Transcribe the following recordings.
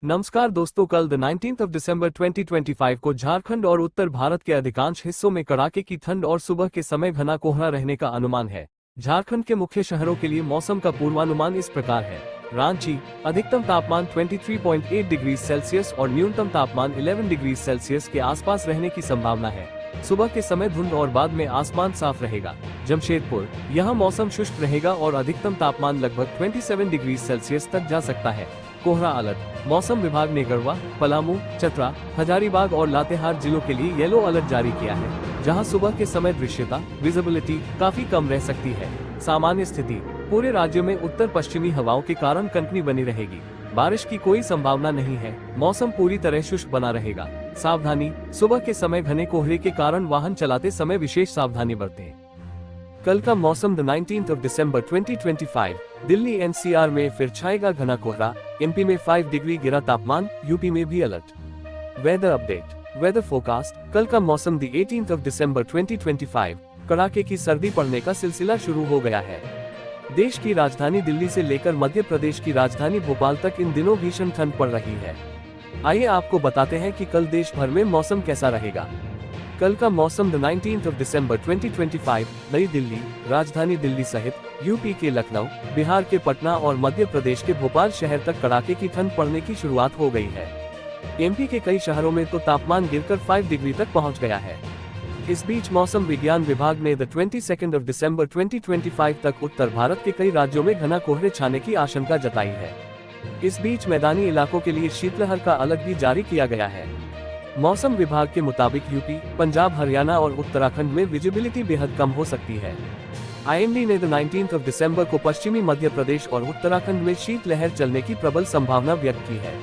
नमस्कार दोस्तों, कल 19 दिसंबर 2025 को झारखंड और उत्तर भारत के अधिकांश हिस्सों में कड़ाके की ठंड और सुबह के समय घना कोहरा रहने का अनुमान है। झारखंड के मुख्य शहरों के लिए मौसम का पूर्वानुमान इस प्रकार है। रांची, अधिकतम तापमान 23.8 डिग्री सेल्सियस और न्यूनतम तापमान 11 डिग्री सेल्सियस के आसपास रहने की संभावना है। सुबह के समय धुंध और बाद में आसमान साफ रहेगा। जमशेदपुर, यहाँ मौसम शुष्क रहेगा और अधिकतम तापमान लगभग 27 डिग्री सेल्सियस तक जा सकता है। कोहरा अलर्ट, मौसम विभाग ने गढ़वा, पलामू, चतरा, हजारीबाग और लातेहार जिलों के लिए येलो अलर्ट जारी किया है, जहां सुबह के समय दृश्यता विजिबिलिटी काफी कम रह सकती है। सामान्य स्थिति, पूरे राज्य में उत्तर पश्चिमी हवाओं के कारण कनकनी बनी रहेगी। बारिश की कोई संभावना नहीं है। मौसम पूरी तरह शुष्क बना रहेगा। सावधानी, सुबह के समय घने कोहरे के कारण वाहन चलाते समय विशेष सावधानी बरतें। कल का मौसम 19 दिसंबर 2025, दिल्ली एनसीआर में फिर छाएगा घना कोहरा, एमपी में 5 डिग्री गिरा तापमान, यूपी में भी alert. Weather update, weather forecast, कल का मौसम 18 दिसंबर 2025, कड़ाके की सर्दी पड़ने का सिलसिला शुरू हो गया है। देश की राजधानी दिल्ली से लेकर मध्य प्रदेश की राजधानी भोपाल तक इन दिनों भीषण ठंड पड़ रही है। आइए आपको बताते हैं कि कल देश भर में मौसम कैसा रहेगा। कल का मौसम 19 दिसंबर 2025, नई दिल्ली, राजधानी दिल्ली सहित यूपी के लखनऊ, बिहार के पटना और मध्य प्रदेश के भोपाल शहर तक कड़ाके की ठंड पड़ने की शुरुआत हो गई है। एमपी के कई शहरों में तो तापमान गिरकर 5 डिग्री तक पहुंच गया है। इस बीच मौसम विज्ञान विभाग ने 22 दिसंबर 2025 तक उत्तर भारत के कई राज्यों में घना कोहरे छाने की आशंका जताई है। इस बीच मैदानी इलाकों के लिए शीतलहर का अलर्ट भी जारी किया गया है। मौसम विभाग के मुताबिक यूपी, पंजाब, हरियाणा और उत्तराखंड में विजिबिलिटी बेहद कम हो सकती है। आईएमडी ने 19 दिसंबर को पश्चिमी मध्य प्रदेश और उत्तराखंड में शीतलहर चलने की प्रबल संभावना व्यक्त की है।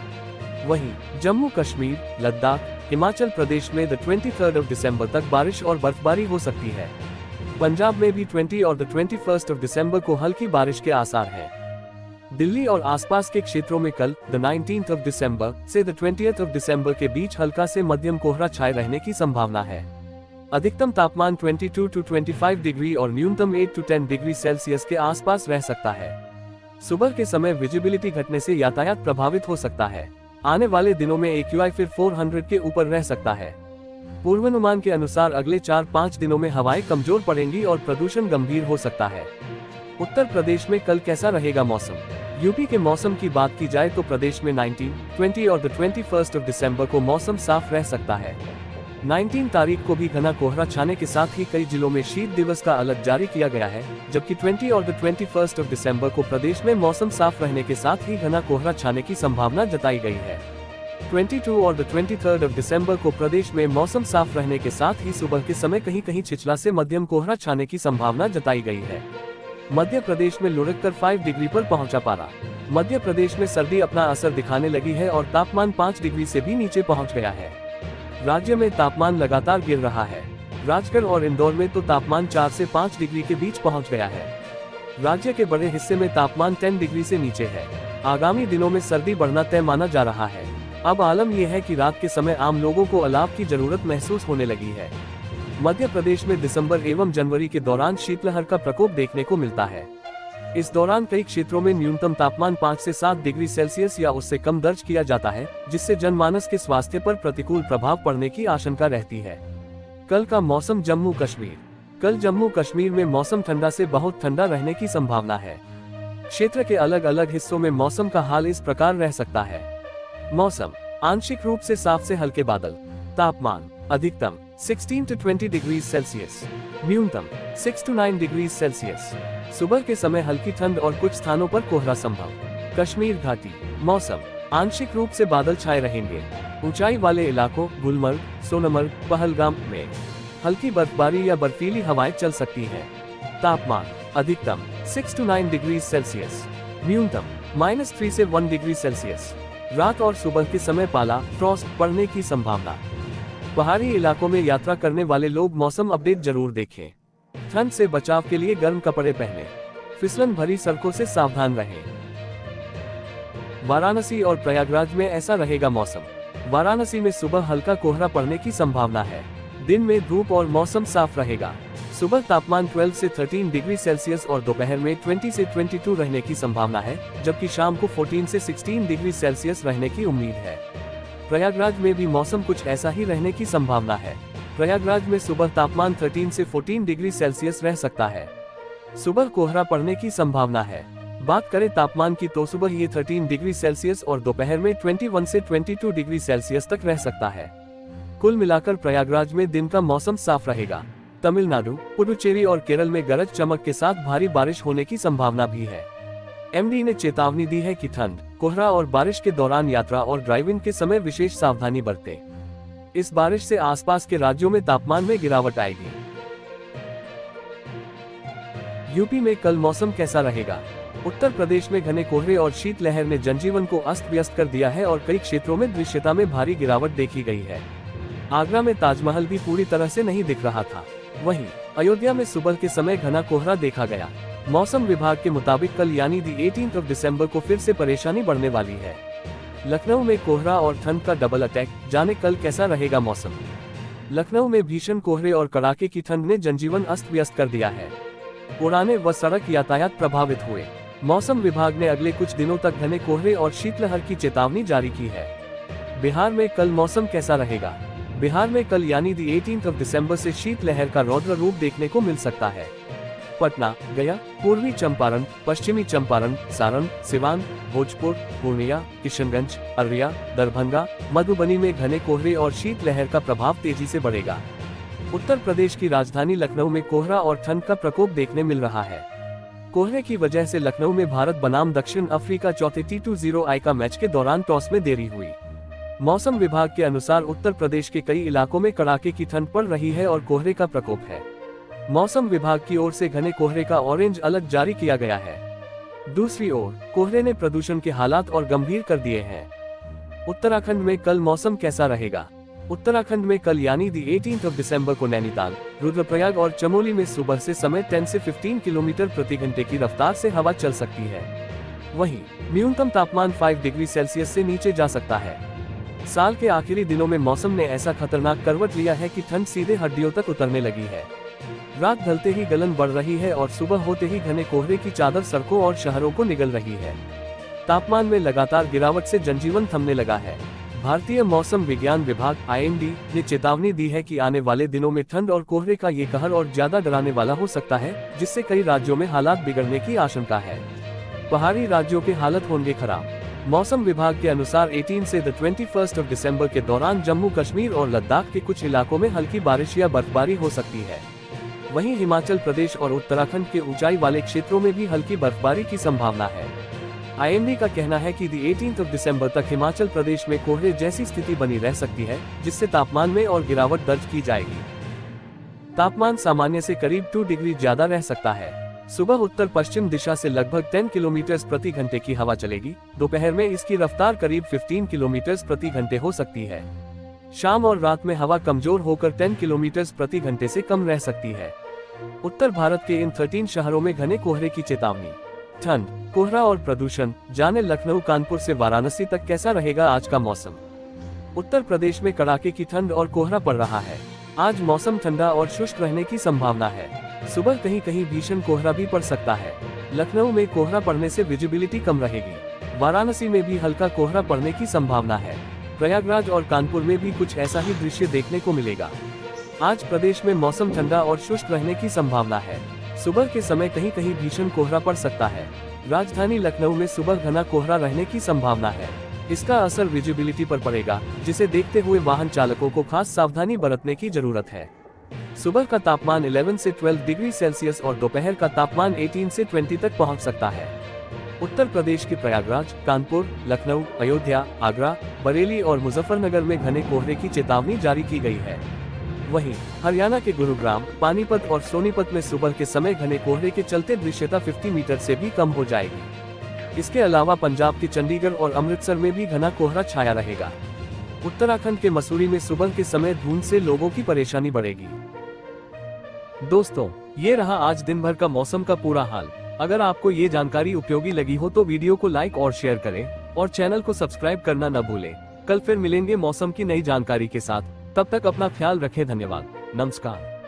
वहीं जम्मू कश्मीर, लद्दाख, हिमाचल प्रदेश में 23 दिसंबर तक बारिश और बर्फबारी हो सकती है। पंजाब में भी 20 और 21 दिसंबर को हल्की बारिश के आसार हैं। दिल्ली और आसपास के क्षेत्रों में कल 19 दिसंबर से 20 दिसंबर के बीच हल्का से मध्यम कोहरा छाए रहने की संभावना है। अधिकतम तापमान 22 to 25 डिग्री और न्यूनतम 8 to 10 डिग्री सेल्सियस के आसपास रह सकता है। सुबह के समय विजिबिलिटी घटने से यातायात प्रभावित हो सकता है। आने वाले दिनों में AQI फिर 400 के ऊपर रह सकता है। पूर्वानुमान के अनुसार अगले 4-5 दिनों में हवाएं कमजोर पड़ेंगी और प्रदूषण गंभीर हो सकता है। उत्तर प्रदेश में कल कैसा रहेगा मौसम? यूपी के मौसम की बात की जाए तो प्रदेश में 19, 20 और 21 दिसंबर को मौसम साफ रह सकता है। 19 तारीख को भी घना कोहरा छाने के साथ ही कई जिलों में शीत दिवस का अलर्ट जारी किया गया है, जबकि 20 और 21 दिसंबर को प्रदेश में मौसम साफ रहने के साथ ही घना कोहरा छाने की संभावना जताई गई है। 22 और 23 दिसंबर को प्रदेश में मौसम साफ रहने के साथ ही सुबह के समय कहीं कहीं छिछला से मध्यम कोहरा छाने की संभावना जताई गई है। मध्य प्रदेश में लुढ़ककर 5 डिग्री पर पहुंचा पारा। मध्य प्रदेश में सर्दी अपना असर दिखाने लगी है और तापमान 5 डिग्री से भी नीचे पहुंच गया है। राज्य में तापमान लगातार गिर रहा है। राजगढ़ और इंदौर में तो तापमान 4 से 5 डिग्री के बीच पहुंच गया है। राज्य के बड़े हिस्से में तापमान 10 डिग्री से नीचे है। आगामी दिनों में सर्दी बढ़ना तय माना जा रहा है। अब आलम यह है कि रात के समय आम लोगों को अलाव की जरूरत महसूस होने लगी है। मध्य प्रदेश में दिसंबर एवं जनवरी के दौरान शीतलहर का प्रकोप देखने को मिलता है। इस दौरान कई क्षेत्रों में न्यूनतम तापमान 5 से 7 डिग्री सेल्सियस या उससे कम दर्ज किया जाता है, जिससे जनमानस के स्वास्थ्य पर प्रतिकूल प्रभाव पड़ने की आशंका रहती है। कल का मौसम जम्मू कश्मीर, कल जम्मू कश्मीर में मौसम ठंडा से बहुत ठंडा रहने की संभावना है। क्षेत्र के अलग अलग हिस्सों में मौसम का हाल इस प्रकार रह सकता है। मौसम आंशिक रूप से साफ से हल्के बादल। तापमान अधिकतम 16 to 20 डिग्री सेल्सियस, न्यूनतम 6 to 9 डिग्री सेल्सियस। सुबह के समय हल्की ठंड और कुछ स्थानों पर कोहरा संभव। कश्मीर घाटी, मौसम आंशिक रूप से बादल छाए रहेंगे। ऊंचाई वाले इलाकों गुलमर्ग, सोनमर्ग, पहलगाम में हल्की बर्फबारी या बर्फीली हवाएं चल सकती हैं। तापमान अधिकतम 6 to 9 डिग्री सेल्सियस, न्यूनतम -3 से 1 डिग्री सेल्सियस। रात और सुबह के समय पाला फ्रॉस्ट पड़ने की संभावना। पहाड़ी इलाकों में यात्रा करने वाले लोग मौसम अपडेट जरूर देखें। ठंड से बचाव के लिए गर्म कपड़े पहनें। फिसलन भरी सड़कों से सावधान रहें। वाराणसी और प्रयागराज में ऐसा रहेगा मौसम। वाराणसी में सुबह हल्का कोहरा पड़ने की संभावना है। दिन में धूप और मौसम साफ रहेगा। सुबह तापमान 12 से 13 डिग्री सेल्सियस और दोपहर में 20 से 22 रहने की संभावना है, जबकि शाम को 14 से 16 डिग्री सेल्सियस रहने की उम्मीद है। प्रयागराज में भी मौसम कुछ ऐसा ही रहने की संभावना है। प्रयागराज में सुबह तापमान 13 से 14 डिग्री सेल्सियस रह सकता है। सुबह कोहरा पड़ने की संभावना है। बात करें तापमान की तो सुबह ये 13 डिग्री सेल्सियस और दोपहर में 21 से 22 डिग्री सेल्सियस तक रह सकता है। कुल मिलाकर प्रयागराज में दिन का मौसम साफ रहेगा। तमिलनाडु, पुडुचेरी और केरल में गरज चमक के साथ भारी बारिश होने की संभावना भी है। एमडी ने चेतावनी दी है कि ठंड, कोहरा और बारिश के दौरान यात्रा और ड्राइविंग के समय विशेष सावधानी बरतें। इस बारिश से आसपास के राज्यों में तापमान में गिरावट आएगी। यूपी में कल मौसम कैसा रहेगा? उत्तर प्रदेश में घने कोहरे और शीतलहर ने जनजीवन को अस्त व्यस्त कर दिया है और कई क्षेत्रों में दृश्यता में भारी गिरावट देखी गई है। आगरा में ताजमहल भी पूरी तरह से नहीं दिख रहा था। वहीं अयोध्या में सुबह के समय घना कोहरा देखा गया। मौसम विभाग के मुताबिक कल यानी 18 दिसंबर को फिर से परेशानी बढ़ने वाली है। लखनऊ में कोहरा और ठंड का डबल अटैक, जाने कल कैसा रहेगा मौसम। लखनऊ में भीषण कोहरे और कड़ाके की ठंड ने जनजीवन अस्त व्यस्त कर दिया है। उड़ानें व सड़क यातायात प्रभावित हुए। मौसम विभाग ने अगले कुछ दिनों तक घने कोहरे और शीतलहर की चेतावनी जारी की है। बिहार में कल मौसम कैसा रहेगा? बिहार में कल यानी 18 दिसंबर से शीतलहर का रौद्र रूप देखने को मिल सकता है। पटना, गया, पूर्वी चंपारण, पश्चिमी चंपारण, सारण, सिवान, भोजपुर, पूर्णिया, किशनगंज, अररिया, दरभंगा, मधुबनी में घने कोहरे और शीतलहर का प्रभाव तेजी से बढ़ेगा। उत्तर प्रदेश की राजधानी लखनऊ में कोहरा और ठंड का प्रकोप देखने मिल रहा है। कोहरे की वजह से लखनऊ में भारत बनाम दक्षिण अफ्रीका चौथे T20I का मैच के दौरान टॉस में देरी हुई। मौसम विभाग के अनुसार उत्तर प्रदेश के कई इलाकों में कड़ाके की ठंड पड़ रही है और कोहरे का प्रकोप है। मौसम विभाग की ओर से घने कोहरे का ऑरेंज अलर्ट जारी किया गया है। दूसरी ओर कोहरे ने प्रदूषण के हालात और गंभीर कर दिए हैं। उत्तराखंड में कल मौसम कैसा रहेगा? उत्तराखंड में कल यानी 18 दिसंबर को नैनीताल, रुद्रप्रयाग और चमोली में सुबह से समय 10 से 15 किलोमीटर प्रति घंटे की रफ्तार से हवा चल सकती है। वहीं न्यूनतम तापमान 5 डिग्री सेल्सियस से नीचे जा सकता है। साल के आखिरी दिनों में मौसम ने ऐसा खतरनाक करवट लिया है कि ठंड सीधे हड्डियों तक उतरने लगी है। रात ढलते ही गलन बढ़ रही है और सुबह होते ही घने कोहरे की चादर सड़कों और शहरों को निगल रही है। तापमान में लगातार गिरावट से जनजीवन थमने लगा है। भारतीय मौसम विज्ञान विभाग (IMD) ने चेतावनी दी है कि आने वाले दिनों में ठंड और कोहरे का ये कहर और ज्यादा डराने वाला हो सकता है, जिससे कई राज्यों में हालात बिगड़ने की आशंका है। पहाड़ी राज्यों के हालत होंगे खराब। मौसम विभाग के अनुसार 18 से 21 दिसंबर के दौरान जम्मू कश्मीर और लद्दाख के कुछ इलाकों में हल्की बारिश या बर्फबारी हो सकती है। वहीं हिमाचल प्रदेश और उत्तराखंड के ऊंचाई वाले क्षेत्रों में भी हल्की बर्फबारी की संभावना है। IMD का कहना है कि 18 दिसंबर तक हिमाचल प्रदेश में कोहरे जैसी स्थिति बनी रह सकती है, जिससे तापमान में और गिरावट दर्ज की जाएगी। तापमान सामान्य से करीब 2 डिग्री ज्यादा रह सकता है। सुबह उत्तर पश्चिम दिशा से लगभग 10 किलोमीटर प्रति घंटे की हवा चलेगी। दोपहर में इसकी रफ्तार करीब 15 किलोमीटर प्रति घंटे हो सकती है। शाम और रात में हवा कमजोर होकर 10 किलोमीटर प्रति घंटे से कम रह सकती है। उत्तर भारत के इन 13 शहरों में घने कोहरे की चेतावनी। ठंड, कोहरा और प्रदूषण, जाने लखनऊ कानपुर से वाराणसी तक कैसा रहेगा आज का मौसम। उत्तर प्रदेश में कड़ाके की ठंड और कोहरा पड़ रहा है। आज मौसम ठंडा और शुष्क रहने की संभावना है। सुबह कहीं कहीं भीषण कोहरा भी पड़ सकता है। लखनऊ में कोहरा पड़ने से विजिबिलिटी कम रहेगी। वाराणसी में भी हल्का कोहरा पड़ने की संभावना है। प्रयागराज और कानपुर में भी कुछ ऐसा ही दृश्य देखने को मिलेगा। आज प्रदेश में मौसम ठंडा और शुष्क रहने की संभावना है। सुबह के समय कहीं कहीं भीषण कोहरा पड़ सकता है। राजधानी लखनऊ में सुबह घना कोहरा रहने की संभावना है। इसका असर विजिबिलिटी पर पड़ेगा, जिसे देखते हुए वाहन चालकों को खास सावधानी बरतने की जरूरत है। सुबह का तापमान 11 से 12 डिग्री सेल्सियस और दोपहर का तापमान 18 से 20 तक पहुंच सकता है। उत्तर प्रदेश के प्रयागराज, कानपुर, लखनऊ, अयोध्या, आगरा, बरेली और मुजफ्फरनगर में घने कोहरे की चेतावनी जारी की गई है। वहीं हरियाणा के गुरुग्राम, पानीपत और सोनीपत में सुबह के समय घने कोहरे के चलते दृश्यता 50 मीटर से भी कम हो जाएगी। इसके अलावा पंजाब के चंडीगढ़ और अमृतसर में भी घना कोहरा छाया रहेगा। उत्तराखंड के मसूरी में सुबह के समय धुंध से लोगों की परेशानी बढ़ेगी। दोस्तों, ये रहा आज दिन भर का मौसम का पूरा हाल। अगर आपको ये जानकारी उपयोगी लगी हो तो वीडियो को लाइक और शेयर करें और चैनल को सब्सक्राइब करना न भूलें। कल फिर मिलेंगे मौसम की नई जानकारी के साथ। तब तक अपना ख्याल रखें। धन्यवाद। नमस्कार।